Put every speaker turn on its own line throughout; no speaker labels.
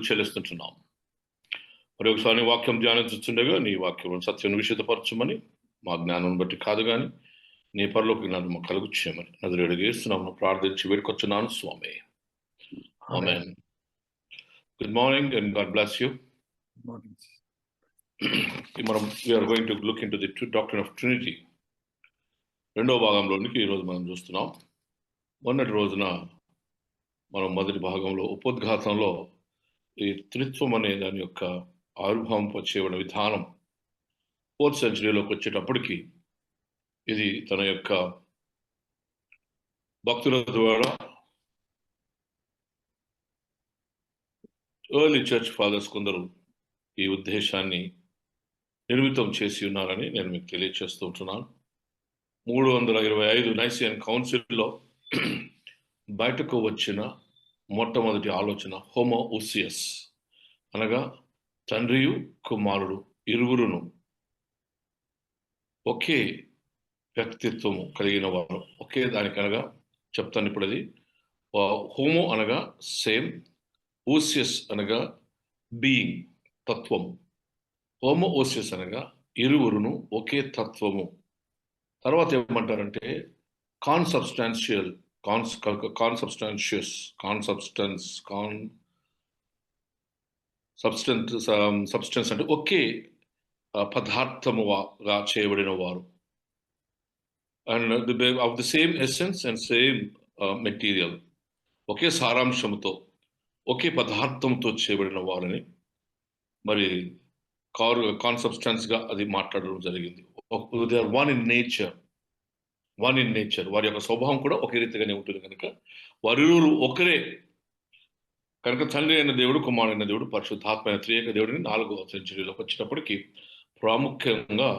చెల్లిస్తుంటున్నాం. మరి ఒకసారి వాక్యం ధ్యానించుండగా నీ వాక్యం సత్యం విషితపరచమని, మా జ్ఞానం బట్టి కాదు కానీ నీ పరలోక జ్ఞానం కలుగు చేయమని నదురేడుగా యేసునామమున ప్రార్థించి వేడుకొచ్చున్నాను స్వామి. ఆమేన్. Good morning and God bless you. మనం we are going to look into the doctrine of Trinity రెండవ భాగంలోనికి ఈరోజు మనం చూస్తున్నాం. మొన్నటి రోజున మనం మొదటి భాగంలో ఉపోద్ఘాతంలో ఈ త్రిత్వం అనే దాని యొక్క ఆవిర్భావం చేయబడిన విధానం 4th centuryలోకి వచ్చేటప్పటికి ఇది తన యొక్క భక్తుల ద్వారా ఎర్లీ చర్చ్ ఫాదర్స్ కొందరు ఈ ఉద్దేశాన్ని నిర్మితం చేసి ఉన్నారని నేను మీకు తెలియజేస్తూ ఉంటున్నాను. 325 నైసియన్ కౌన్సిల్లో బయటకు వచ్చిన మొట్టమొదటి ఆలోచన హోమోఊసియస్, అనగా తండ్రియు కుమారుడు ఇరువురును ఒకే వ్యక్తిత్వము కలిగిన వారు, ఒకే దానికనగా చెప్తాను ఇప్పుడు. అది హోమో అనగా సేమ్, ఊసియస్ అనగా బీయింగ్, తత్వము. హోమోఓసియస్ అనగా ఇరువురును ఒకే తత్వము. తర్వాత ఏమంటారంటే కాన్సబ్స్టాన్షియస్ అంటే ఒకే పదార్థముగా చేయబడిన వారు, and of the same essence and same material, ఒకే సారాంశంతో ఒకే పదార్థంతో చేయబడిన వారిని మరి కాన్సబ్స్టాన్స్ గా అది మాట్లాడడం జరిగింది. They are one in nature. వారి యొక్క స్వభావం కూడా ఒకే రీతిగానే ఉంటుంది కనుక వారిరువురు ఒకరే కనుక తండ్రి అయిన దేవుడు, కుమారుడైన దేవుడు, పరిశుద్ధాత్మ అయిన త్రియేక దేవుడిని 4వ సెంచరీలోకి వచ్చేటప్పటికి ప్రాముఖ్యంగా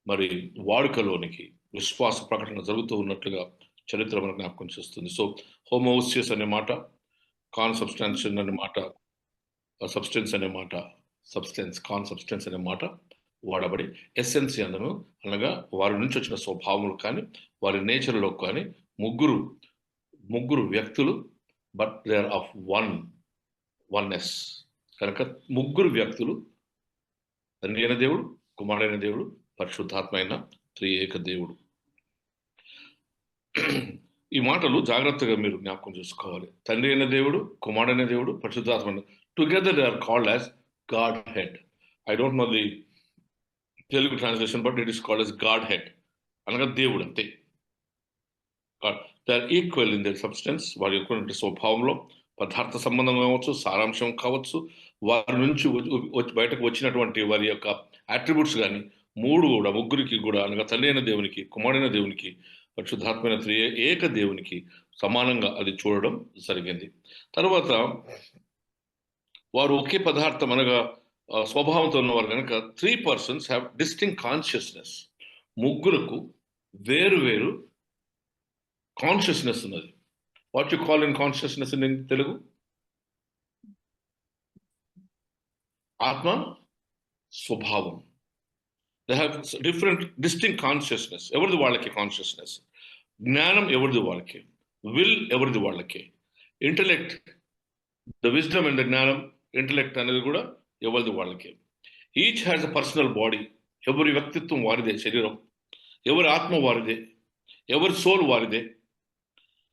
మరి వాడుకలోనికి విశ్వాస ప్రకటన జరుగుతూ ఉన్నట్లుగా చరిత్ర మనకు జ్ఞాపకం చేస్తుంది. సో హోమోసియస్ అనే మాట, కాన్సబ్స్టాన్షన్ అనే మాట, సబ్స్టెన్స్ అనే మాట, కాన్సబ్స్టెన్స్ అనే మాట వాడబడి ఎసెన్స్ అందను, అనగా వారి నుంచి వచ్చిన స్వభావములు కానీ వారి నేచర్లో కానీ ముగ్గురు వ్యక్తులు, but they are of oneness. కనుక ముగ్గురు వ్యక్తులు, తండ్రి అయిన దేవుడు, కుమారుడైన దేవుడు, పరిశుద్ధాత్మ అయిన త్రియేక దేవుడు. ఈ మాటలు జాగ్రత్తగా మీరు జ్ఞాపకం చేసుకోవాలి. తండ్రి అయిన దేవుడు, కుమారుడైన దేవుడు, పరిశుద్ధాత్మ, together they are called as Godhead. I don't know the Telugu translation, but it is called as Godhead, అనగా దేవుడు అంతే. They are equal in their substance. వారి యొక్క స్వభావంలో పదార్థ సంబంధం కావచ్చు, సారాంశం కావచ్చు, వారి నుంచి బయటకు వచ్చినటువంటి వారి యొక్క అట్రిబ్యూట్స్ కానీ ముగ్గురికి కూడా, అనగా తండ్రి అయిన దేవునికి, కుమారుడైన దేవునికి, పరిశుద్ధాత్మైన ఏక దేవునికి సమానంగా అది చూడడం జరిగింది. తర్వాత వారు ఒకే పదార్థం అనగా స్వభావంతో ఉన్నవారు కనుక 3 persons హ్యావ్ డిస్టింక్ట్ కాన్షియస్నెస్. ముగ్గురకు వేరు కాన్షియస్నెస్ ఉన్నది. What you call in consciousness in Telugu? ఆత్మ స్వభావం. They have different distinct consciousness. ఎవరిది వాళ్ళకి కాన్షియస్నెస్. జ్ఞానం ఎవరిది వాళ్ళకి, విల్ ఎవరిది వాళ్ళకి, intellect, the wisdom and the జ్ఞానం, ఇంటలెక్ట్ అనేది కూడా ఎవరిది వాళ్ళకి. Each has a personal body. ఎవరి వ్యక్తిత్వం వారిదే, శరీరం ఎవరి ఆత్మ వారిదే, ఎవరి సోల్ వారిదే.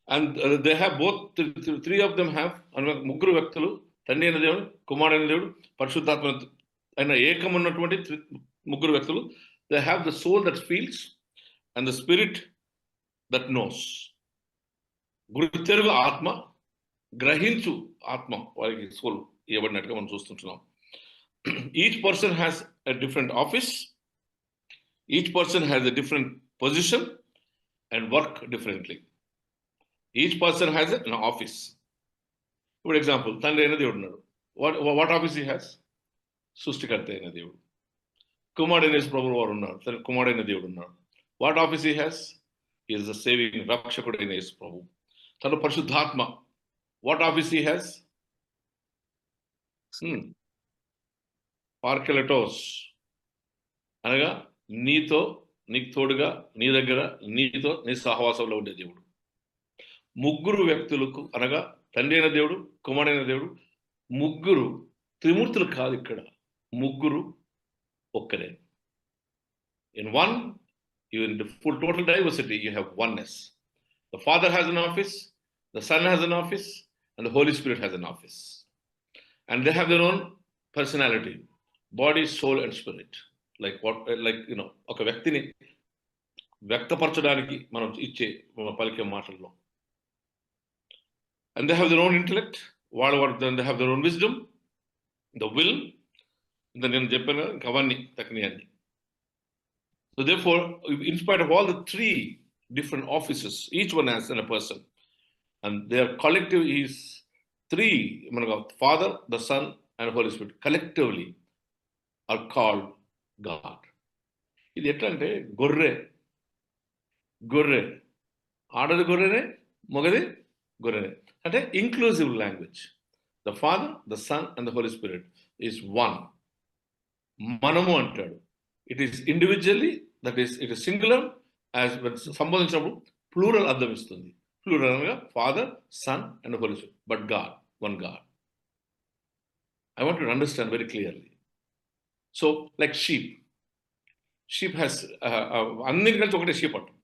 And they have both, 3 of them have, ముగ్గురు వ్యక్తులు, తండ్రి అయిన దేవుడు, కుమారుడైన దేవుడు, పరిశుద్ధాత్మ అయిన ఏకం ఉన్నటువంటి ముగ్గురు వ్యక్తులు. They have the soul that feels and the spirit that knows. గుర్తెరుగు ఆత్మ, గ్రహించు ఆత్మ వారికి సోల్ ఇవ్వబడినట్టుగా మనం చూస్తుంటున్నాం. Each person has a different office, each person has a different position and work differently. Each person has an office. ఇప్పుడు example, తండ్రి అయిన దేవుడు ఉన్నాడు. What office he has? సృష్టికర్త అయిన దేవుడు. కుమారుడైన ప్రభు వారు ఉన్నారు, కుమారుడైన దేవుడు ఉన్నాడు. What office he has? Is the saving, రక్షకుడైన యేసు ప్రభు. తన పరిశుద్ధాత్మ, వాట్ ఆఫీస్ హీ హ్యాస్? పార్కెలటోస్, అనగా నీకు తోడుగా, నీ దగ్గర, నీతో, నీ సహవాసంలో ఉండే దేవుడు. ముగ్గురు వ్యక్తులకు, అనగా తండ్రి అయిన దేవుడు, కుమారుడైన దేవుడు, ముగ్గురు త్రిమూర్తులు కాదు ఇక్కడ, ముగ్గురు ఒక్కరే. In one, you in the full total diversity, you have oneness. The Father has an office, the Son has an office, and the Holy Spirit has an office. And they have their own personality, body, soul, and spirit. Like ఒక వ్యక్తిని వ్యక్తపరచడానికి మనం ఇచ్చే పలికే మాటల్లో. And they have their own intellect, they have their own wisdom, the will, నేను చెప్పాను ఇంకా అవన్నీ తక్నియాన్ని. So therefore, in spite of all the three different offices, each one has a person, and their collective is three, Father, the Son, and Holy Spirit collectively are called God. ఇది ఎట్లా అంటే గొర్రె ఆడది గొర్రెనే, మొగది గొర్రెనే, అంటే inclusive language. The Father, the sun and the Holi Spirit is one. మనము అంటాడు, it is individually, that is it is singular. సంబోధించినప్పుడు ప్లూరల్ అర్థం ఇస్తుంది. ప్లూరల్ అనగా Father, sun and Holi spirit, but God, one God. I want to understand very clearly. So like sheep has అన్నిటి కలిసి ఒకటే sheep అంటాం.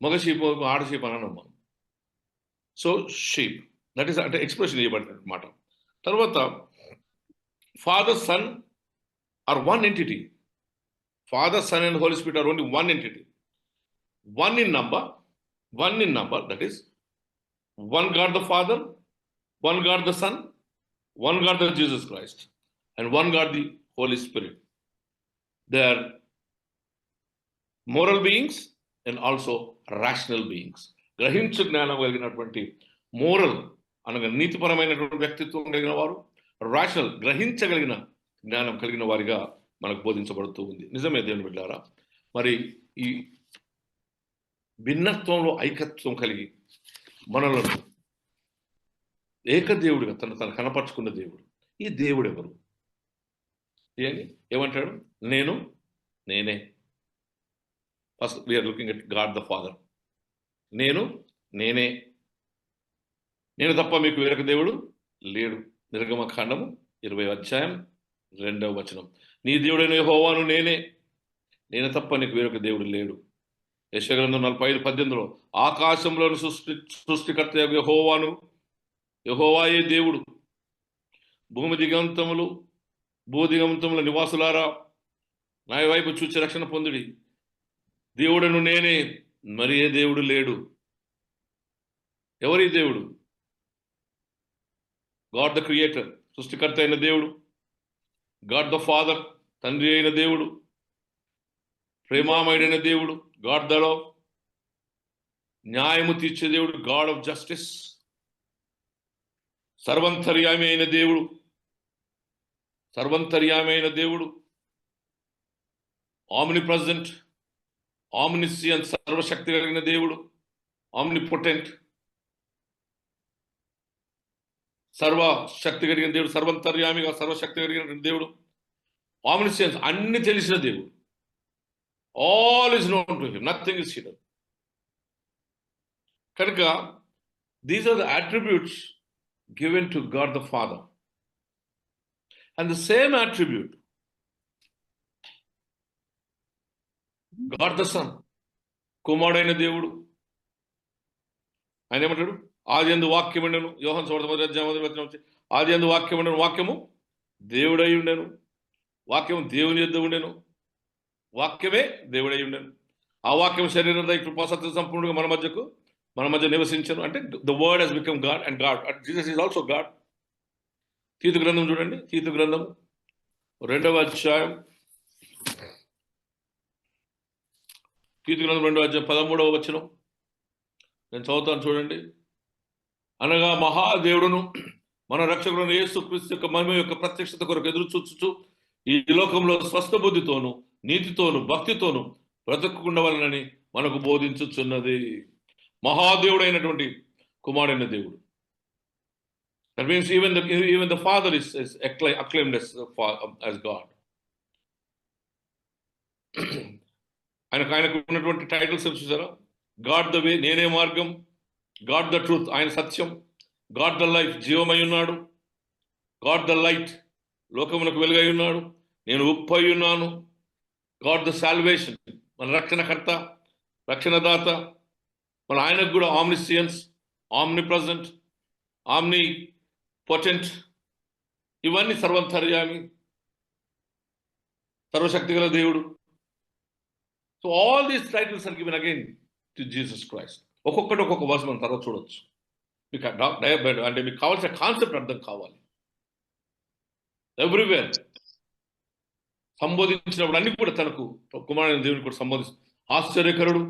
మగ షీప్, ఆడ షీప్ అని అన్నాం మనం. సో షీప్, దట్ ఈస్ అంటే ఎక్స్ప్రెషన్ ఇవ్వబడిన మాట. తర్వాత father, son are one entity. Father, Son, and Holy Spirit are only one entity. One in number, that is, one God the Father, one God the Son, one God the Jesus Christ, and one God the Holy Spirit. They are moral beings and also rational beings. గ్రహించు జ్ఞానం కలిగినటువంటి, moral అనగా నీతిపరమైనటువంటి వ్యక్తిత్వం కలిగిన వారు, rational గ్రహించగలిగిన జ్ఞానం కలిగిన వారిగా మనకు బోధించబడుతూ ఉంది. నిజమే దేవుని బిడ్డలారా, మరి ఈ భిన్నత్వంలో ఐకత్వం కలిగి మనలను ఏకదేవుడిగా తను కనపరుచుకున్న దేవుడు. ఈ దేవుడు ఎవరు? ఏమంటాడు? నేనే. First we are looking at God the father. నేనే తప్ప మీకు వేరొక దేవుడు లేడు. నిర్గమకాండము 20వ అధ్యాయం 2వ వచనం. నీ దేవుడైన యెహోవాను నేను తప్ప నీకు వేరొక దేవుడు లేడు. యెషయా గ్రంథం 45:18 ఆకాశంలోని సృష్టికర్త యెహోవాయే దేవుడు. భూదిగంతముల నివాసులారా, నా వైపు చూచి రక్షణ పొందుడి. దేవుడను నేనే, మరి ఏ దేవుడు లేడు. ఎవరి దేవుడు? గాడ్ ద క్రియేటర్, సృష్టికర్త అయిన దేవుడు. గాడ్ ద ఫాదర్, తండ్రి అయిన దేవుడు. ప్రేమామయుడైన దేవుడు, గాడ్ ద లవ్. న్యాయము తీర్చే దేవుడు, గాడ్ ఆఫ్ జస్టిస్. సర్వంతర్యామి అయిన దేవుడు. ఆమ్ని ప్రెజెంట్, ఆమ్నిసియన్, సర్వశక్తి కలిగిన దేవుడు. ఆమ్నిపొటెంట్, సర్వశక్తి కలిగిన దేవుడు. సర్వంతర్యామిగా సర్వశక్తి కలిగిన దేవుడు. ఆమ్నిసియన్స్, అన్ని తెలిసిన దేవుడు. All is known to him, nothing is hidden. కనుక these are the attributes given to God the Father. And the same attribute God the Son, కుమారుడైన దేవుడు. ఆయన ఏమంటాడు? ఆది యందు వాక్యం ఉండెను. యోహాను సువార్త 1:1 ఆది యందు వాక్యం ఉండెను, వాక్యము దేవుడై ఉండెను, వాక్యము దేవుని యొద్ద ఉండెను, వాక్యమే దేవుడై ఉండెను. ఆ వాక్యం శరీరం కృపా సత్య సంపూర్ణంగా మన మధ్య నివసించను. అంటే the Word has become God, and God, Jesus is also God. తీతు గ్రంథం చూడండి, తీతు గ్రంథం 2వ అధ్యాయం, తీతు గ్రంథం 2వ అధ్యాయం 13వ వచనం నేను చదువుతాను చూడండి. అనగా మహాదేవుడును మన రక్షకులను యేసుక్రీస్తు యొక్క మహిమ యొక్క ప్రత్యక్షత కొరకు ఎదురు చూచుచు ఈ లోకంలో స్వస్థ బుద్ధితోను, నీతితోను, భక్తితోను బ్రతకుండవలనని మనకు బోధించుచున్నది. మహాదేవుడైనటువంటి కుమారుడైన దేవుడు. That means even the Father is acclaimed as God. ఆయనకు ఉన్నటువంటి టైటిల్స్ చూసారా? గాడ్ ద వే, నేనే మార్గం. గాడ్ ద ట్రూత్, ఆయన సత్యం. గాడ్ ద లైఫ్, జీవమై ఉన్నాడు. గాడ్ ద లైట్, లోకమునకు వెలుగై ఉన్నాడు. నేను ఉప్పై ఉన్నాను. గాడ్ ద సాల్వేషన్, మన రక్షణకర్త, రక్షణదాత. మన ఆయనకు కూడా omniscience, omnipresent, omnipotent, ఇవన్నీ సర్వంతర్యామి, సర్వశక్తి గల దేవుడు. So all these titles are given again to Jesus Christ. ఒక్కొక్కటి ఒక్కొక్క వర్స్ మనం తర్వాత చూడొచ్చు. మీకు అంటే మీకు కావాల్సిన కాన్సెప్ట్ అర్థం కావాలి. ఎవ్రీవేర్ సంబోధించినప్పుడు అన్ని కూడా తనకు కుమారుడైన దేవుని కూడా సంబోధిస్తుంది. ఆశ్చర్యకరుడు,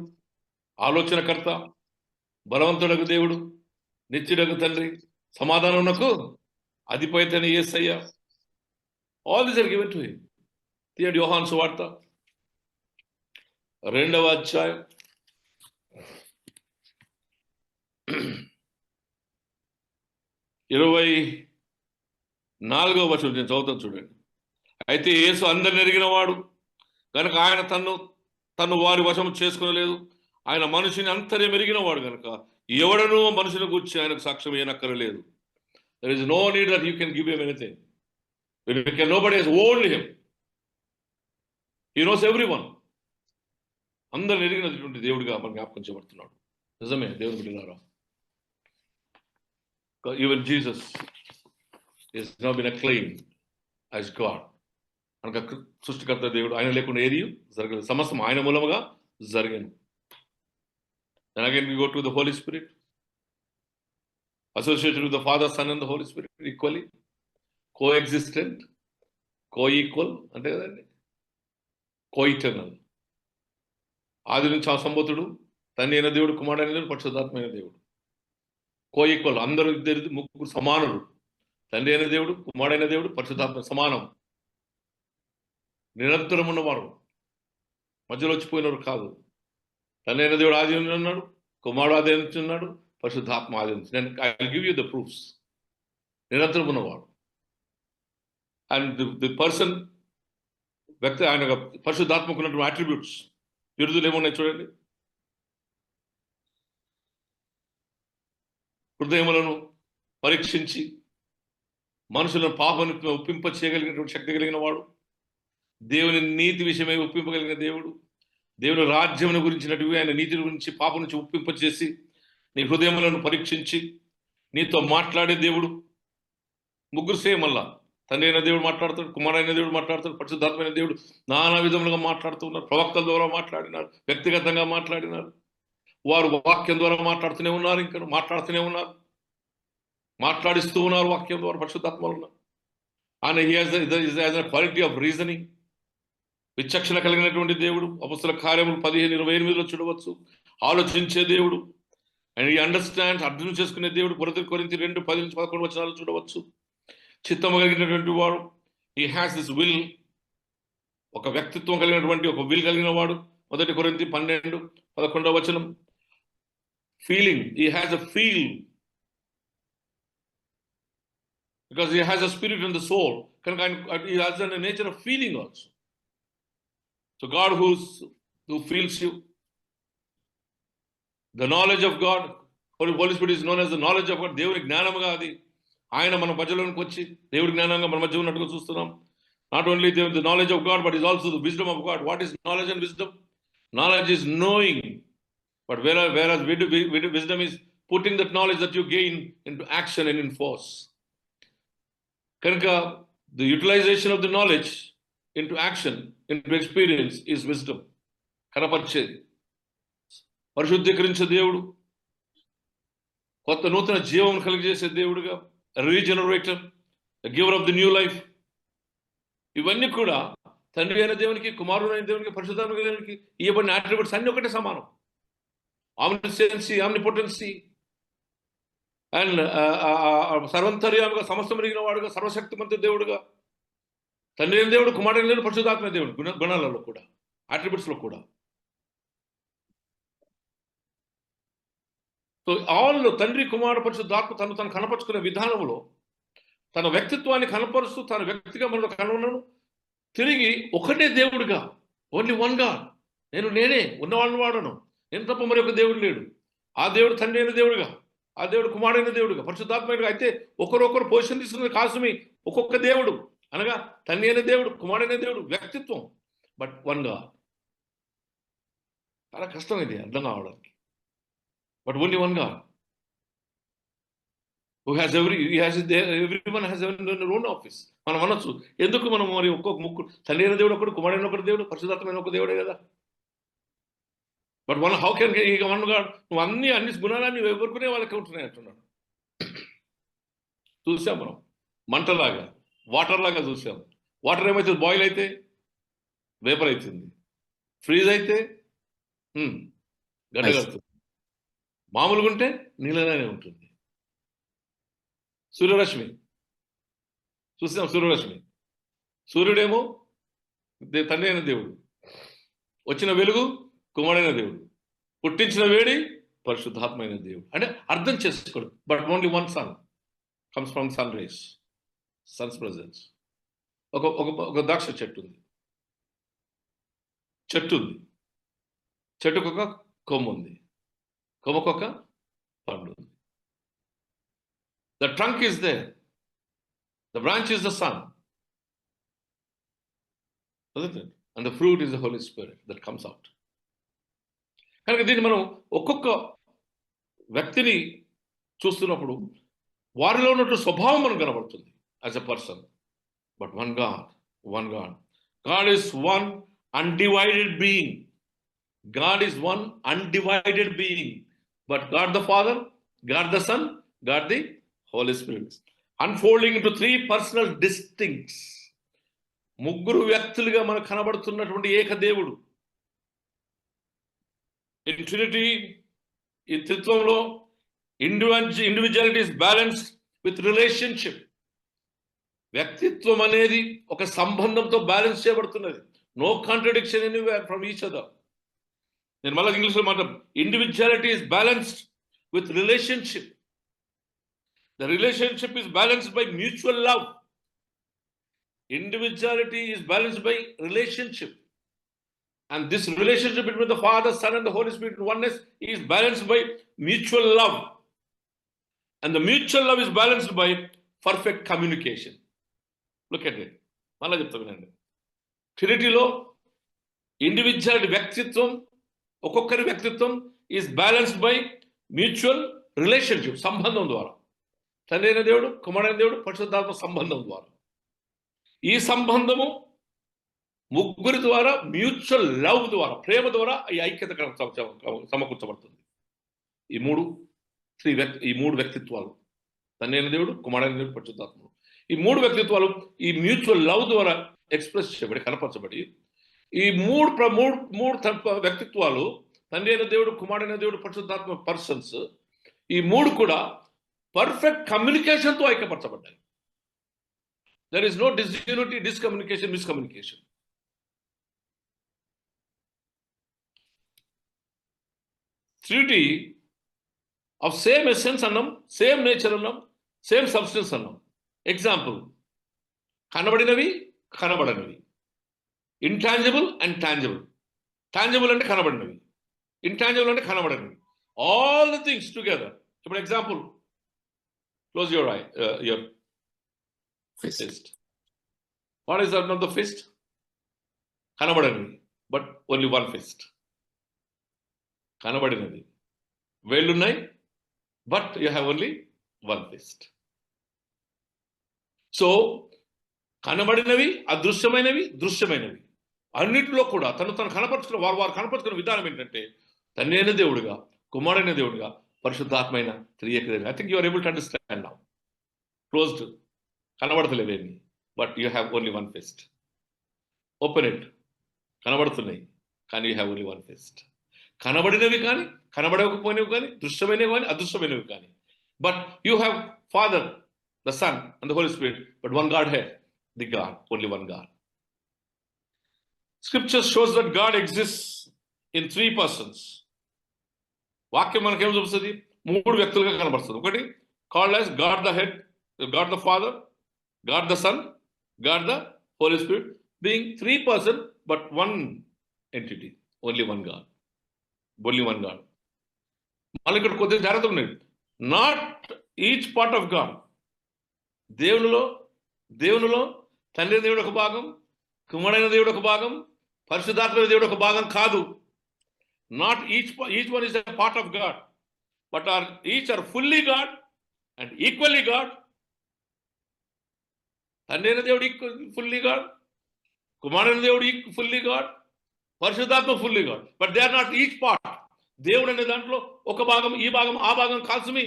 ఆలోచనకర్త, బలవంతుడకు దేవుడు, నిత్యుడకు తండ్రి, సమాధానమునకు అధిపతి యేసయ్య. All this are given to him. తీయండి యోహాను సువార్త 2వ అధ్యాయం 24వ వచనం నేను చదువుతాను చూడండి. అయితే యేసు అందరిని ఎరిగిన వాడు కనుక ఆయన తను వారి వశం చేసుకునలేదు. ఆయన మనిషిని అంతర్యం ఎరిగిన వాడు కనుక ఎవడనూ మనుషుని గురించి ఆయనకు సాక్ష్యం ఏనక్కరలేదు. There is no need that you can give him anything. Nobody has owned him. He knows everyone. అందరిని ఎరిగినటువంటి దేవుడిగా మనం జ్ఞాపకం చేయబడుతున్నాడు. నిజమే దేవుడు బిడ్డలారా. Even Jesus is now been acclaimed as God. అనగా సృష్టికర్త దేవుడు, ఆయన లేకుండా ఏది జరగలేదు. సమస్తం ఆయన మూలముగా జరిగాను. Then again we go to the Holy Spirit, associated with the Father, Son and the Holy Spirit equally, co-existent, co-equal అంటే కదండి, co-eternal. ఆది నుంచి ఆ సంబోధుడు, తండ్రి అయిన దేవుడు, కుమారుడైన దేవుడు, పరిశుద్ధాత్మైన దేవుడు. కో-ఈక్వల్, అందరూ ఇద్దరు ముగ్గురు సమానులు. తండ్రి అయిన దేవుడు, కుమారుడైన దేవుడు, పరిశుద్ధాత్మ సమానం. నిరంతరం ఉన్నవారు, మధ్యలో వచ్చిపోయినవారు కాదు. తండ్రి అయిన దేవుడు ఆది ఉన్నాడు, కుమారుడు ఆది ఉన్నాడు, పరిశుద్ధాత్మ ఆది. నేను I will give you the proofs. నిరంతరం ఉన్నవాడు. అండ్ ది పర్సన్, వ్యక్తి, ఆయన పరిశుద్ధాత్మకు ఉన్నటువంటి అట్రిబ్యూట్స్, బిరుదులు ఏమున్నాయి చూడండి. హృదయములను పరీక్షించి మనుషులను పాపను ఒప్పింప చేయగలిగినటువంటి శక్తి కలిగిన వాడు, దేవుని నీతి విషయమై ఒప్పింపగలిగిన దేవుడు, దేవుని రాజ్యమును గురించినటువంటి ఆయన నీతి గురించి పాపం నుంచి ఒప్పింప చేసి నీ హృదయములను పరీక్షించి నీతో మాట్లాడే దేవుడు. ముగ్గురు సేమ్. మళ్ళా తండ్రి అయిన దేవుడు మాట్లాడతాడు, కుమారుడైన దేవుడు మాట్లాడతాడు, పరిశుద్ధాత్మైన దేవుడు నానా విధములుగా మాట్లాడుతూ ఉన్నారు. ప్రవక్తల ద్వారా మాట్లాడినారు, వ్యక్తిగతంగా మాట్లాడినారు, వారు వాక్యం ద్వారా మాట్లాడుతూనే ఉన్నారు, ఇంకా మాట్లాడుతూనే ఉన్నారు, మాట్లాడిస్తూ ఉన్నారు వాక్యం ద్వారా, పరిశుద్ధాత్మలు ఉన్నారు. ఆయన క్వాలిటీ ఆఫ్ రీజనింగ్, విచక్షణ కలిగినటువంటి దేవుడు. అపొస్తలుల కార్యములు 15:28 చూడవచ్చు. ఆలోచించే దేవుడు. అండ్ ఈ అండర్స్టాండ్, అర్థం చేసుకునే దేవుడు. కొరింథీ 2:10-11 చూడవచ్చు. చిత్తము కలిగినటువంటి వాడు. హీ హ్యాస్ దిస్ విల్, ఒక వ్యక్తిత్వం కలిగినటువంటి, ఒక విల్ కలిగిన వాడు. 1 కొరింథీ 12:11 feeling, he has a feel, because he has a spirit in the soul. He has a nature of feeling also. So God who feels you, the knowledge of God, Holy Spirit is known as the knowledge of God. దేవుని జ్ఞానముగా అది ఆయన మన మధ్యలోనికి వచ్చి దేవుడి జ్ఞానంగా మన మధ్య ఉన్నట్టుగా చూస్తున్నాం. Not only the knowledge of God, but is also the wisdom of God. What is knowledge and wisdom? Knowledge is knowing, but whereas wisdom is putting that knowledge that you gain into action and in force. కనుక the utilization of the knowledge into action, into experience is wisdom. కనపరిచేది, పరిశుద్ధీకరించే దేవుడు, కొత్త నూతన జీవం కలిగజేసే దేవుడుగా, regenerator, giver of the new life. ఇవన్నీ కూడా తండ్రి అయిన దేవునికి, కుమారుడైన దేవునికి, పరిశుద్ధాత్మ దేవునికి ఇవ్వబడిన అట్రిబ్యూట్స్ అన్ని ఒకటే సమానం. ఆమ్నిసెన్సీ, ఆమ్నిపోటెన్సీ అండ్ సర్వంతర్యామిగా, సమస్తం ఎరిగిన వాడుగా, సర్వశక్తిమంత దేవుడుగా, తండ్రి అయిన దేవుడు, కుమారుడైన దేవుడు, పరిశుద్ధాత్మ దేవుడు. గుణాలలో కూడా, అట్రిబ్యూట్స్ లో కూడా. సో ఆల్ తండ్రి, కుమారుడు, పరిశుద్ధాత్మ తను కనపరుచుకునే విధానంలో తన వ్యక్తిత్వాన్ని కనపరుస్తూ తన వ్యక్తిగా మనలో కనుగొనను. తిరిగి ఒకటే దేవుడుగా, ఓన్లీ వన్ గాడ్, నేనే ఉన్నవాడిని వాడను, నేను తప్ప మరి ఒక దేవుడు లేడు. ఆ దేవుడు తండ్రి అయిన దేవుడుగా, ఆ దేవుడు కుమారుడైన దేవుడుగా, పరిశుద్ధాత్మయుడుగా. అయితే ఒకరొకరు పొజిషన్ తీసుకున్న కాసుమి ఒక్కొక్క దేవుడు, అనగా తండ్రి అయిన దేవుడు, కుమారుడైన దేవుడు, వ్యక్తిత్వం, బట్ వన్గా. చాలా కష్టం ఇది అర్థం కావడానికి. బట్ ఓన్లీ వన్గా. Everyone has own office. మనం అనొచ్చు, ఎందుకు మనం మరి ఒక్కొక్క ముగ్గురు, తండ్రి అయిన దేవుడు ఒకడు, కుమారుడైన ఒకటి దేవుడు, పరిశుద్ధాత్మైన ఒక దేవుడే కదా. But one how can one God? నువ్వు అన్ని గుణాలన్నీ ఎగురుకునే వాళ్ళకి ఉంటున్నాయి అంటున్నాడు. చూసాం మనం మంటలాగా, వాటర్ లాగా చూసాం. వాటర్ ఏమవుతుంది? బాయిల్ అయితే వేపర్ అవుతుంది, ఫ్రీజ్ అయితే గడ్డగడుతుంది, మామూలుగా ఉంటే నీళ్ళనే ఉంటుంది. సూర్యరశ్మి చూసాం, సూర్యరశ్మి. సూర్యుడేమో తండ్రి అయిన దేవుడు, వచ్చిన వెలుగు కుమారుడైన దేవుడు, పుట్టించిన వేడి పరిశుద్ధాత్మైన దేవుడు. అంటే అర్థం చేసుకోడు. But only one sun comes from sun rays, sun's presence. ఒక ద్రాక్ష చెట్టు ఉంది, చెట్టుకొక కొమ్ము ఉంది, కొమ్మకొక పండు ఉంది. The trunk is there, the branch is the sun, and the fruit is the Holi spirit that comes out. కనుక దీన్ని మనం ఒక్కొక్క వ్యక్తిని చూస్తున్నప్పుడు వారిలో ఉన్నట్టు స్వభావం మనకు కనబడుతుంది as a person. But one God. God is one undivided being. God is one undivided being. But God the Father, God the Son, God the Holy Spirit. Unfolding into three personal distincts. ముగ్గురు వ్యక్తులుగా మనకు కనబడుతున్నటువంటి ఏక దేవుడు. In Trinity, ఈ త్రిత్వంలో individuality is balanced with relationship. వ్యక్తిత్వం అనేది ఒక సంబంధంతో బ్యాలెన్స్ చేయబడుతున్నది. No contradiction anywhere from each other. నేను మళ్ళీ ఇంగ్లీష్లో మాట్లాడు. Individuality is balanced with relationship. The relationship is balanced by mutual love. Individuality is balanced by relationship. And this relationship between the Father, Son, and the Holy Spirit in oneness is balanced by mutual love. And the mutual love is balanced by perfect communication. Look at it. మళ్ళా చెప్తా వినండి. ట్రినిటీలో individuality, వ్యక్తిత్వం, ఒక్కొక్కరి వ్యక్తిత్వం is balanced by mutual relationship, సంబంధం ద్వారా. తండ్రి అయిన దేవుడు, కుమారుడైన దేవుడు, పరిశుద్ధాత్మ సంబంధం ద్వారా. ఈ సంబంధము ముగ్గురి ద్వారా, మ్యూచువల్ లవ్ ద్వారా, ప్రేమ ద్వారా ఈ ఐక్యత సమకూర్చబడుతుంది. ఈ మూడు వ్యక్తిత్వాలు, తండ్రి అయిన దేవుడు, కుమారుడైన దేవుడు, పరిశుద్ధాత్ముడు, ఈ మూడు వ్యక్తిత్వాలు ఈ మ్యూచువల్ లవ్ ద్వారా ఎక్స్ప్రెస్ చేయబడి, కనపరచబడి, ఈ మూడు వ్యక్తిత్వాలు, తండ్రి అయిన దేవుడు, కుమారుడైన దేవుడు, పరిశుద్ధాత్మ పర్సన్స్, ఈ మూడు కూడా perfect కమ్యూనికేషన్తో ఐక్యపరచబడ్డాయి. There is no disunity, discommunication, miscommunication. Trinity of same essence annam, same nature annam, same substance annam. Example, kanabadinavi, kanabadanavi. Intangible and tangible. Tangible and kanabadinavi. Intangible and kanabadanavi. All the things together. For example, close your eye, your fist. What is that of the fist? Kanabadanavi, but only one fist. Kanabadanavi. Velunnai, but you have only one fist. So, కనబడినవి అదృశ్యమైనవి, దృశ్యమైనవి అన్నిటిలో కూడా తను కనపరుచుకున్న వారు కనపరుచుకున్న విధానం ఏంటంటే తండ్రి అయిన దేవుడుగా, కుమారుడైన దేవుడుగా, పరిశుద్ధాత్మైన త్రియేక దేవుడు. I think you are able to understand now. Closed, కనబడతలేవేమి, but you have only one fist. Open it, కనబడుతున్నాయి కానీ you have only one fist. కనబడినవి కానీ, కనబడకపోయినవి కానీ, దృశ్యమైనవి కానీ, అదృశ్యమైనవి కానీ, but you have father, the sun and the Holi spirit, but one God have the God, only one God. Scripture shows that God exists in three persons. వాక్యం మనకేం చూపిస్తుంది? మూడు వ్యక్తులుగా కనబడుతుంది. ఒకటి called as God the head, God the Father, God the Son, God the Holy Spirit, being three persons but one entity, only one God, only one God. మళ్ళీ ఇక్కడ కొద్దిగా జాగ్రత్త ఉన్నాయి. Not each part of God. దేవునిలో తండ్రి దేవుడు ఒక భాగం, కుమారుడైన దేవుడు ఒక భాగం, పరిశుద్ధాత్మ దేవుడు ఒక భాగం కాదు. Not each one is a part of God, but each are fully God and equally God. తండ్రి అయిన దేవుడు ఫుల్లీ గాడ్, కుమారుడైన దేవుడు ఫుల్లీ గాడ్, పరిశుద్ధాత్మ fully God. But they are not each part. దేవుడు అనే దాంట్లో ఒక భాగం, ఈ భాగం, ఆ భాగం కాల్సుమి.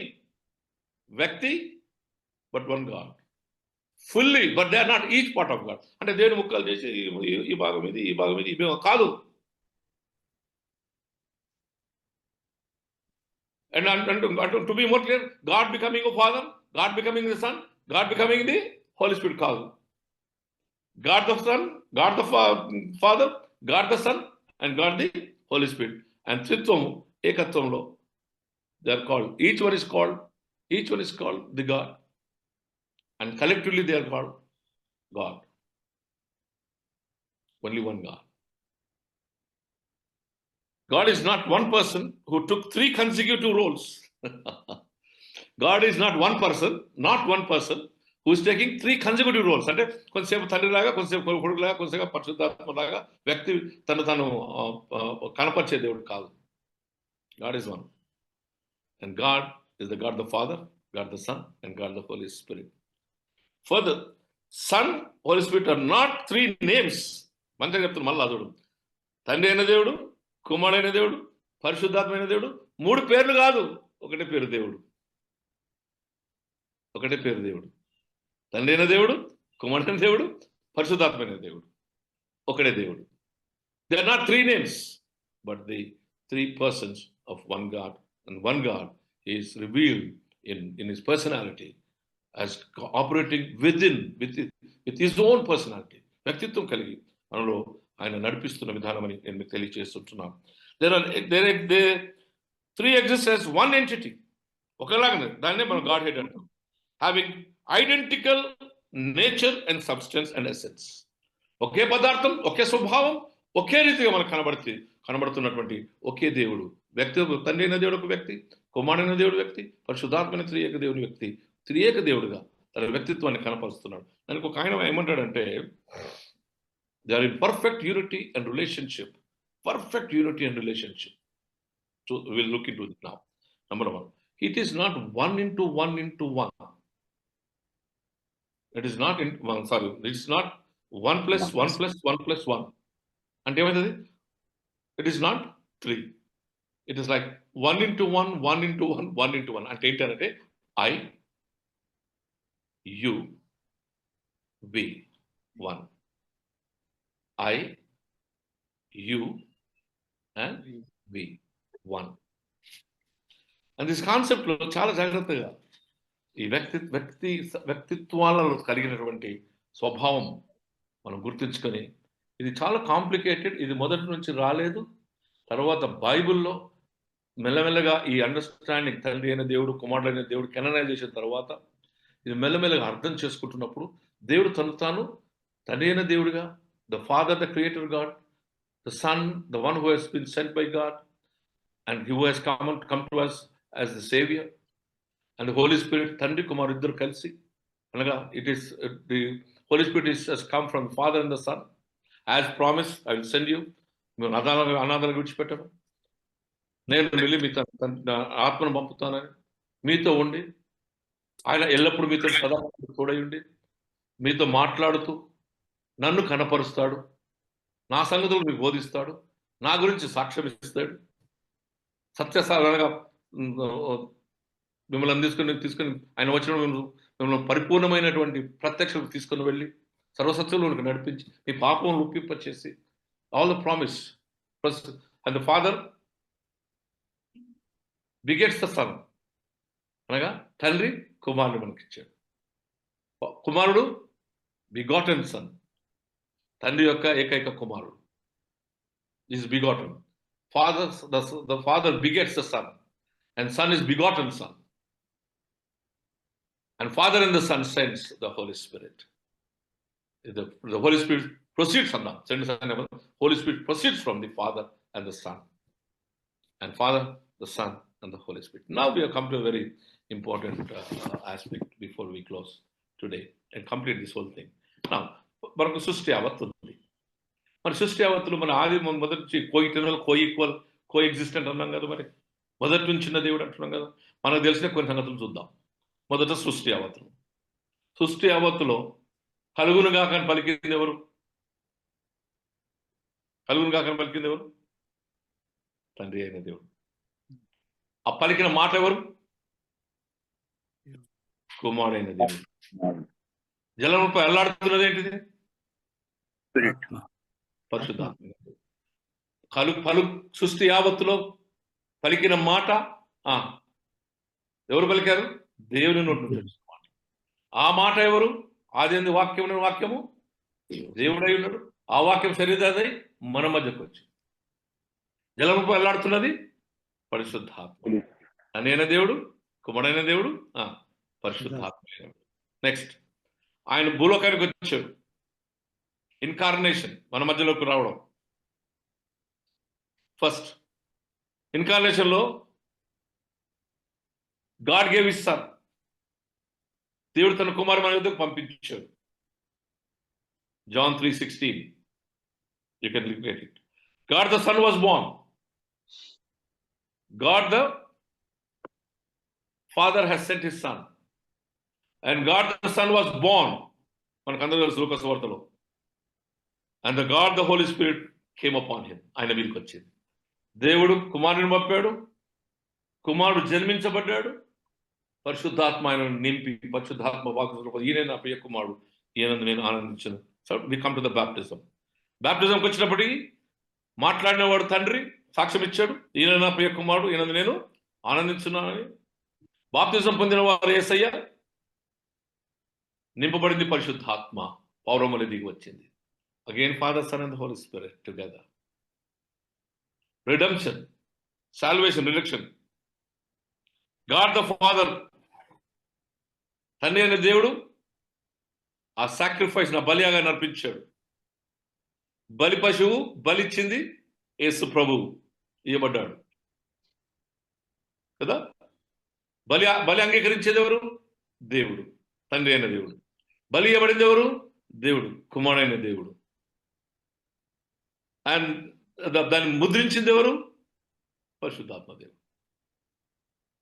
వ్యక్తి but one God. Fully but they are not each part of God. అంటే దేవుని ముక్కలు చేసి ఈ భాగం ఇది, ఈ భాగం ఇది, ఈ భాగం కాదు. And to be more clear, God becoming a father, God becoming the son, God becoming the Holy Spirit కాదు. God the Son, God the Father, God the Son, and God the Holy Spirit. And త్రిత్వం, ఏకత్వంలో they are called. Each one is called the God. And collectively they are called God. Only one God. God is not one person who took 3 consecutive roles. God is not one person who is taking 3 consecutive roles. అంటే కొంతసేపు తండ్రి లాగా, కొంతసేపు కొడుకు లాగా, కొంతసేపు పరిశుద్ధాత్మ లాగా వ్యక్తి తను కనపరిచే దేవుడు కాదు. God is one. And God is the God the Father, God the Son, and God the Holy Spirit. Further, Son, Holy Spirit are not 3 names. మంచిగా చెప్తాను మళ్ళీ అదుడు. తండ్రి అయిన దేవుడు, కుమారుడైన దేవుడు, పరిశుద్ధాత్మైన దేవుడు 3 పేర్లు కాదు, ఒకటే పేరు దేవుడు. తండ్రి అయిన దేవుడు, కుమారుడైన దేవుడు, పరిశుద్ధాత్మైన దేవుడు, ఒకటే దేవుడు. They are not 3 names, but the 3 persons of one God. And one God is revealed in his personality as operating with his own personality. వ్యక్తిత్వం కలిగి మనలో ఆయన నడిపిస్తున్న విధానమని నేను మీకు తెలియజేస్తున్నాను. There 3 exist as one entity. ఒకలాగానే దాన్నే మనం గాడ్ హెడ్ అంటాం. Having identical nature and substance and essence. ఒకే పదార్థం, ఒకే స్వభావం, ఒకే రీతిగా మనకు కనబడుతున్నటువంటి ఒకే దేవుడు. వ్యక్తి, తండ్రి అయిన దేవుడు ఒక వ్యక్తి, కుమారుడైన దేవుడు వ్యక్తి, పరిశుద్ధాత్మైన త్రియేక దేవుని వ్యక్తి, త్రియేక దేవుడుగా తన వ్యక్తిత్వాన్ని కనపరుస్తున్నాడు. దానికి ఒక ఆయన ఏమంటాడంటే, they are in perfect unity and relationship. So we'll look into it now. Number 1, it is not 1 into 1 into 1. It is not it's not 1 plus 1 plus 1 plus 1. అంటే ఏమైతుంది? It is not 3. It is like 1 into 1, 1 into 1, 1 into 1. అంటే ఏంటంటే I, you, we, 1. I, you, and we, 1. And this concept లో చాలా జాగ్రత్తగా ఈ వ్యక్తిత్వాలలో కలిగినటువంటి స్వభావం మనం గుర్తుంచుకొని, ఇది చాలా కాంప్లికేటెడ్. ఇది మొదటి నుంచి రాలేదు. తర్వాత బైబిల్లో మెల్లమెల్లగా ఈ అండర్స్టాండింగ్, తండ్రి అయిన దేవుడు, కుమారుడైన దేవుడు కెననైజేషన్ తర్వాత ఇది మెల్లమెల్లగా అర్థం చేసుకుంటున్నప్పుడు దేవుడు తాను తండ్రి అయిన దేవుడిగా, the Father, the Creator God, the Son, the one who has been sent by God, and who has come to us as the Savior, and the Holy Spirit, తండ్రి కుమారు ఇద్దరు కలిసి అనగా the Holy Spirit has come from the Father and the Son. As promised, I will send you. మీరు అనాథాలను విడిచిపెట్టను, నేను వెళ్ళి మీ ఆత్మను పంపుతానని మీతో ఉండి, ఆయన ఎల్లప్పుడూ మీతో సదా తోడై ఉండి మీతో మాట్లాడుతూ నన్ను కనపరుస్తాడు, నా సంగతులు మీకు బోధిస్తాడు, నా గురించి సాక్ష్యం ఇస్తాడు. సత్యసాధనగా మిమ్మల్ని తీసుకొని ఆయన వచ్చిన మిమ్మల్ని పరిపూర్ణమైనటువంటి ప్రత్యక్షకు తీసుకొని వెళ్ళి సర్వసత్యంలోనికి నడిపించి మీ పాపం ఒప్పింపచేసి, all the promise. And the father begets the son, అనగా తండ్రి కుమారుడు మనకిచ్చాడు. కుమారుడు బిగాటెన్ సన్, తండ్రి యొక్క ఏకైక కుమారుడు is begotten. The father begets the son, and son is begotten son. And Father and the Son sends the Holy Spirit. The Holy Spirit proceeds from them. Holy Spirit proceeds from the Father and the Son. And Father, the Son, and the Holy Spirit. Now we have come to a very important aspect before we close today and complete this whole thing. Now, మనకు సృష్టి యావత్తు ఉంది. మన సృష్టి యావత్తులు మన ఆది మొదటి నుంచి కోఇటర్నల్, కోఈక్వల్, కోఎగ్జిస్టెంట్ అన్నాం కదా. మరి మొదటి నుంచి ఉన్న దేవుడు అంటున్నాం కదా. మనకు తెలిసిన కొన్ని సంగతులు చూద్దాం. మొదట సృష్టి యావత్తులు. సృష్టి యావత్తులో కలుగునుగా కానీ పలికింది ఎవరు? కలుగునుగా కానీ పలికింది ఎవరు? తండ్రి అయిన దేవుడు. ఆ పలికిన మాట ఎవరు? కుమారుడైన దేవుడు. జలంపై అల్లాడుతున్నది ఏంటిది? పరిశుద్ధాత్మ. పలు సృష్టి యావత్తులో పలికిన మాట ఎవరు పలికారు? దేవుని నోటి నుంచి మాట. ఆ మాట ఎవరు? ఆది వాక్యము దేవుడై ఉన్నాడు. ఆ వాక్యం శరీరదై మన మధ్యకు వచ్చి జలముపై అల్లాడుతున్నది పరిశుద్ధాత్మ. అనేన దేవుడు, కుమారుడైన దేవుడు, పరిశుద్ధాత్మ. నెక్స్ట్, ఆయన భూలోకానికి వచ్చాడు. ఇన్కార్నేషన్, మన మధ్యలోకి రావడం. ఫస్ట్ ఇన్కార్నేషన్ లో గాడ్ గేవ్ హిస్ సన్. దేవుడు తన కుమారుడు మన వద్దకు పంపించాడు. John 3:16. You can look at it. God the Son was born. God the Father has sent his Son. And God the Son was born. మనకందరూ తెలుసు లూకా సువార్తలో. And the God the Holy Spirit came upon him. ఆయన మీదకి వచ్చింది. దేవుడు కుమారుని పంపాడు. కుమారుడు జన్మించబడ్డాడు. పరిశుద్ధాత్మ ఆయన నింపి, పరిశుద్ధాత్మ వాక్కు, ఈయన నా ప్రియ కుమారుడు, ఈయనందు నేను ఆనందించను. So we come to the baptism. బాప్టిజంకి వచ్చినప్పటికీ మాట్లాడిన వాడు తండ్రి సాక్ష్యం ఇచ్చాడు, ఈయన నా ప్రియ కుమారుడు, ఈయనందు నేను ఆనందించున్నానని. బాప్టిజం పొందిన వారు యేసయ్య, నింపబడింది పరిశుద్ధాత్మ, పౌరములు దిగి వచ్చింది. Again father, sun and Holi spirit together. Redemption, salvation, reduction. God the father, తండ్రి అయిన దేవుడు ఆ సాక్రిఫైస్ నా బలియాగా నర్పించాడు. బలి పశువు బలిచ్చింది యేసు ప్రభువు, ఇవ్వబడ్డాడు కదా. బలి అంగీకరించేది ఎవరు? దేవుడు, తండ్రి అయిన దేవుడు. బలి ఇవ్వబడింది ఎవరు? దేవుడు, కుమారుడైన దేవుడు. అండ్ దాన్ని ముద్రించింది ఎవరు? పరిశుద్ధాత్మ దేవుడు.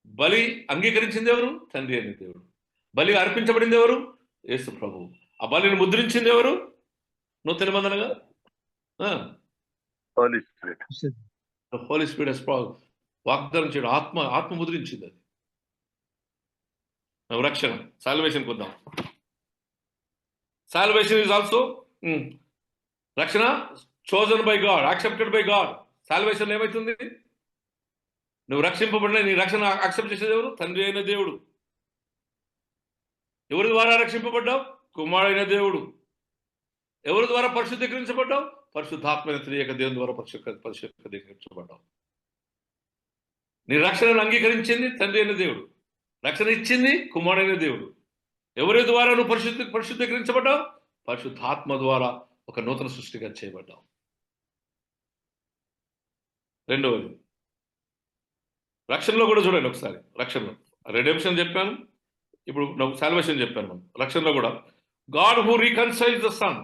బలి అంగీకరించింది ఎవరు? తండ్రి అయిన దేవుడు. బలి అర్పించబడింది ఎవరు? యేసు ప్రభువు. ఆ బలిని ముద్రించింది ఎవరు? నూతన నిబంధనగా హోలీ స్పిరిట్ వాగ్దానం చేయడం, ఆత్మ ముద్రించింది. అది రక్షణ, సాల్వేషన్ కొద్దాం. సాల్వేషన్ ఈజ్ ఆల్సో రక్షణ, chosen by God, accepted by God. Salvation ఏమవుతుంది? నువ్వు రక్షింపబడిన, నీ రక్షణ యాక్సెప్ట్ చేసేది ఎవరు? తండ్రి అయిన దేవుడు. ఎవరి ద్వారా రక్షింపబడ్డావు? కుమారుడైన దేవుడు. ఎవరి ద్వారా పరిశుద్ధీకరించబడ్డావు? పరిశుద్ధాత్మైన త్రియేక దేవుని ద్వారా పరిశుద్ధీకరించబడ్డావు. నీ రక్షణను అంగీకరించింది తండ్రి అయిన దేవుడు, రక్షణ ఇచ్చింది కుమారుడైన దేవుడు. ఎవరి ద్వారా నువ్వు పరిశుద్ధీకరించబడ్డావు? పరిశుద్ధాత్మ ద్వారా ఒక నూతన సృష్టిగా చేయబడ్డావు. రెండవది, రక్షణలో కూడా చూడండి ఒకసారి. రక్షణలో రెడెంప్షన్ చెప్పాను, ఇప్పుడు సాల్వేషన్ చెప్పాను. మనం రక్షణలో కూడా గాడ్ హూ రీకన్సైల్స్ ద సన్,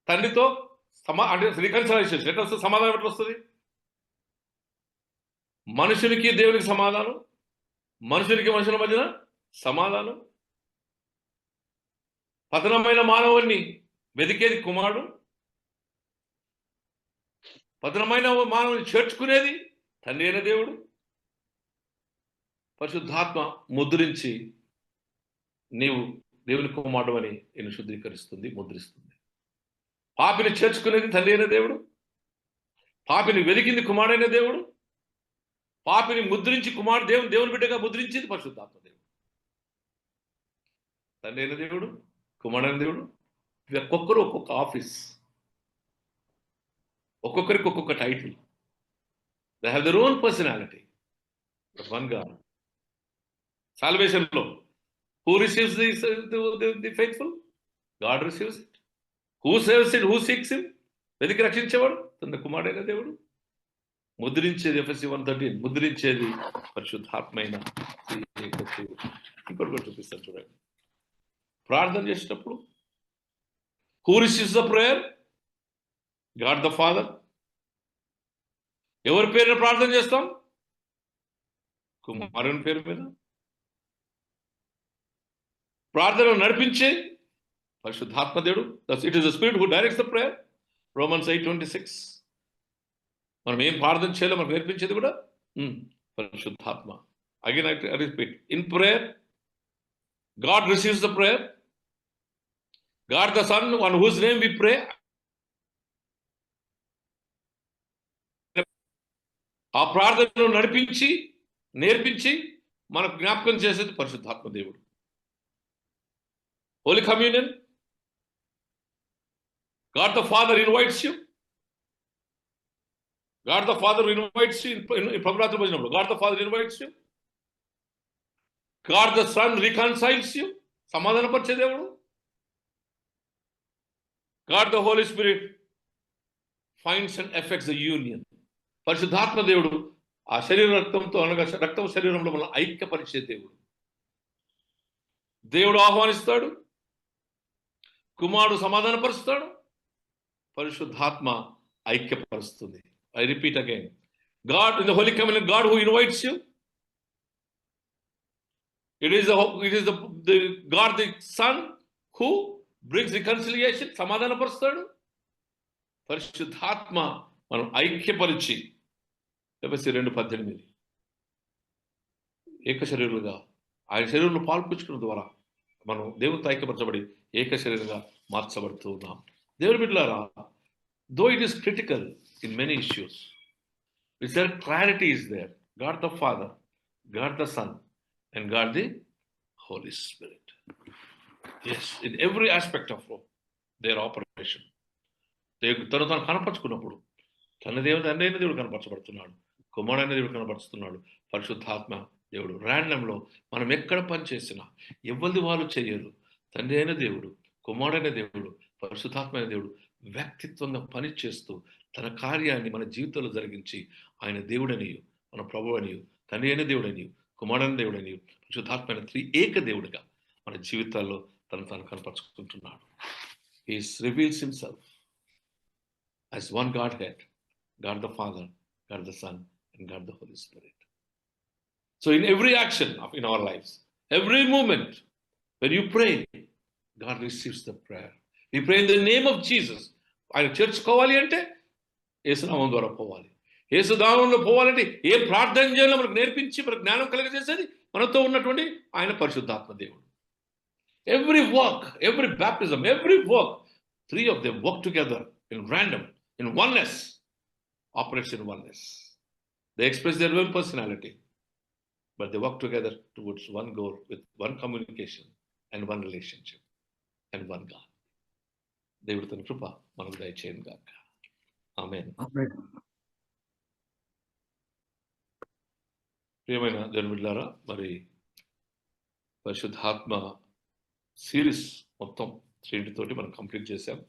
తండ్రితో అంటే రీకన్సైలేషన్ ఎట్లా వస్తుంది? సమాధానం ఎట్లా వస్తుంది? మనుషునికి దేవునికి సమాధానం, మనుషునికి మనుషుల మధ్యన సమాధానం. పతనమైన మానవుణ్ణి వెతికేది కుమారుడు, పతనమైన మానవుని చేర్చుకునేది తండ్రి అయిన దేవుడు. పరిశుద్ధాత్మ ముద్రించి నీవు దేవుని కుమారుడు అని నేను శుద్ధీకరిస్తుంది, ముద్రిస్తుంది. పాపిని చేర్చుకునేది తండ్రి అయిన దేవుడు, పాపిని వెలిగింది కుమారుడైన దేవుడు, పాపిని ముద్రించి దేవుని బిడ్డగా ముద్రించింది పరిశుద్ధాత్మ దేవుడు. తండ్రి అయిన దేవుడు, కుమారుడైన దేవుడు, ఒక్కొక్కరు ఒక్కొక్క ఆఫీస్, ఒక్కొక్కరికి ఒక్కొక్క title. They have their own personality. One God. Salvation లో who receives the faithful? God receives it. Who saves it? Who seeks him? వెతికి రక్షించేవాడు తన కుమారుడైన దేవుడు. ముద్రించేది ఎఫెసీ 1:13 ముద్రించేది పరిశుద్ధాత్మైన ఇంకోటి కూడా చూపిస్తాను చూడండి. ప్రార్థన చేసేటప్పుడు who receives the prayer? God the father. ఎవరి పేరున ప్రార్థన చేస్తాం? కుమారుని పేరు మీద. ప్రార్థన నడిపించే పరిశుద్ధాత్మ దేవుడు. It is the spirit who directs the prayer. Romans 8:26. మనం ఏం ప్రార్థన చేయాలో మనకు నేర్పించేది కూడా పరిశుద్ధాత్మ. Again I repeat, in prayer God receives the prayer. God the son on whose name we pray. ఆ ప్రార్థనను నడిపించి నేర్పించి మనకు జ్ఞాపకం చేసేది పరిశుద్ధాత్మ దేవుడు. Holy communion, God the Father invites you. God the Father invites you in Prabhupada Bhajanamlo. God the Father invites you. God the Son reconciles you. Samadhana parche devudu. God the Holy Spirit finds and affects the union. పరిశుద్ధాత్మ దేవుడు ఆ శరీర రక్తంతో అనగా రక్తం శరీరంలో మన ఐక్యపరిచే దేవుడు. దేవుడు ఆహ్వానిస్తాడు, కుమారుడు సమాధానపరుస్తాడు, పరిశుద్ధాత్మ ఐక్యపరుస్తుంది. I repeat again, God in the Holy Communion, God who invites you. It is the God the Son who brings reconciliation, సమాధానపరుస్తాడు. పరిశుద్ధాత్మ మనం ఐక్యపరిచి ఎఫెసీ 2:18 ఏక శరీరులుగా ఆయన శరీరంలో పాల్పంచుకున్న ద్వారా మనం దేవునితో ఐక్యపరచబడి ఏక శరీరంగా మార్చబడుతూ ఉన్నాం. దేవుని బిడ్డలారా, though it is critical in many issues, is there clarity is there? God the Father, God the Son, and God the Holy Spirit. Yes, in every aspect of their operation. తను కనపరుచుకున్నప్పుడు తండ్రి అయిన దేవుడు కనపరచబడుతున్నాడు, కుమారుడైన దేవుడు కనపరుస్తున్నాడు, పరిశుద్ధాత్మ దేవుడు. ర్యాండంలో మనం ఎక్కడ పని చేసినా ఎవరిది వాళ్ళు చేయరు. తండ్రి అయిన దేవుడు, కుమారుడైన దేవుడు, పరిశుద్ధాత్మైన దేవుడు వ్యక్తిత్వంగా పని చేస్తూ తన కార్యాన్ని మన జీవితంలో జరిగించి ఆయన దేవుడనియు, మన ప్రభువు అనియు, తండ్రి అయిన దేవుడనియు, కుమారుడైన దేవుడనియు, పరిశుద్ధాత్మైన ఏక దేవుడిగా మన జీవితాల్లో తను కనపరుచుకుంటున్నాడు. He reveals himself as one Godhead, God the Father, God the Son, and God the Holy Spirit. So in every action in our lives, every moment, when you pray, God receives the prayer. We pray in the name of Jesus. ఆయన చేర్చుకోవాలి అంటే యేసునామం ద్వారా పోవాలి. యేసునామంలో పోవాలంటే ఏ ప్రార్థన చేయాలో మనకు నేర్పించి మనకు జ్ఞానం కలగజేసేది మనతో ఉన్నటువంటి ఆయన పరిశుద్ధాత్మ దేవుడు. Every work, every baptism, every work, three of them work together in random, in oneness, operates in oneness. They express their own personality, but they work together towards one goal with one communication and one relationship and one God. దేవుడి తన కృప మనకు దయచేయను గాక. ఆమేన్. ప్రియమైన దేవుని బిడ్డలారా, మరి పరిశుద్ధాత్మ series మొత్తం 3 తోటి మనం కంప్లీట్ చేశాం.